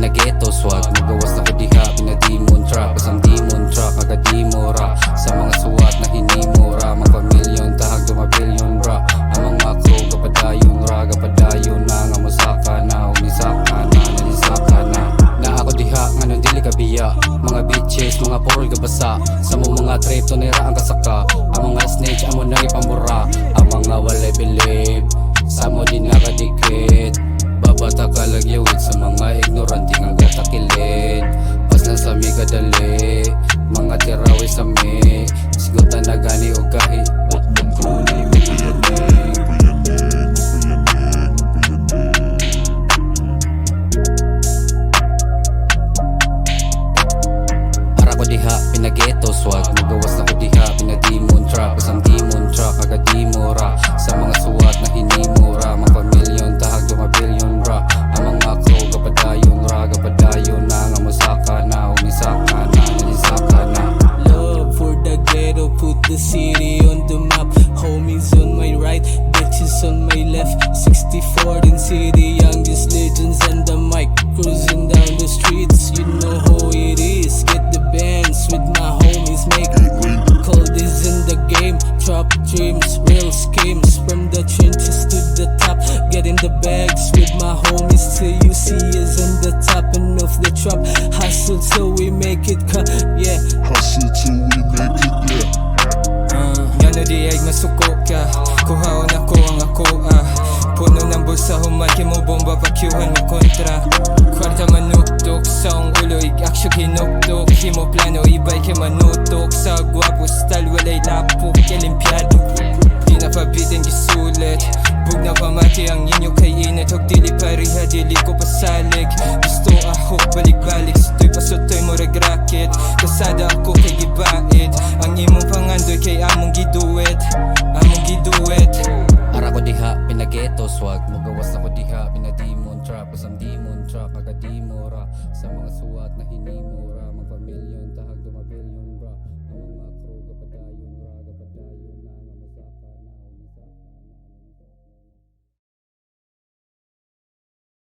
pinageto swag, magawas na ko diha pinademon trap. Kasang demon trap, agadimora sa mga suwat na hinimura. Magpamilyon, tahag dumabilyon bra. Ang mga crew kapadayon ra, kapadayon na nga musaka na, umisaka na, nanisaka na. Na ako diha, nga dili kabiya. Mga bitches, mga porol gabasa. Sa mo mga trip, tonera ang kasaka. Ang mga snitch, amo na ipamura. Ang mga walay believe, sa mo din nga kadikit. Babata ka lagyawit sa mga ignorante nga gatakilid. Pas lang sa mi kadali, mga tiraway sa mi. Sigutan na gani o kahi. Ara ko diha, pinageto swag, magawas na ko diha, pinademon trap. Kasang demon trap, agadimora sa mga suwat na hinimura. Magpamilyon, tahag dumabilyon bra. Ang mga crew kapadayon ra, kapadayon na nga musaka na, umisaka na, nanisaka na. Love for the ghetto, put the city on the map. Homies on my right, bitches on my left. 64 in city, youngest legends on the mic. Cruising down the streets, you know who it is. Get the bands with my homies, make it rain. Call this in the game, trap dreams, real schemes. From the trenches to the top, getting the bags with my homies till you see us on the top and off the trap. Hustle till we make it cut, yeah. Hustle till we make it, yeah. Ngano di ay masuko ka, kuhaon ako ang ako Puno ng bulsa human, kimo bomba pakyuhan mo kontra. Kwarta manuktok, sa ang ulo ig-aksyo kinuktok. Kimo plano, ibay kay manutok. Sa gwapo, style walay lapok, kalimpyado. Di na pabitin gisulit, bug na pamati ang inyo kay init. Huwag dili pariha, dili ko pasalig. Gusto ahok, balik-balik, sutoy pasutoy mo ragraket. Kasada ako kay gibaid, ang imong pangandoy kay among giduet. Among giduet. Ara ko diha, pinageto swag, magawas na ko diha, pinademon trap. Kasang demon trap, agadimora sa mga suwat na hinimura.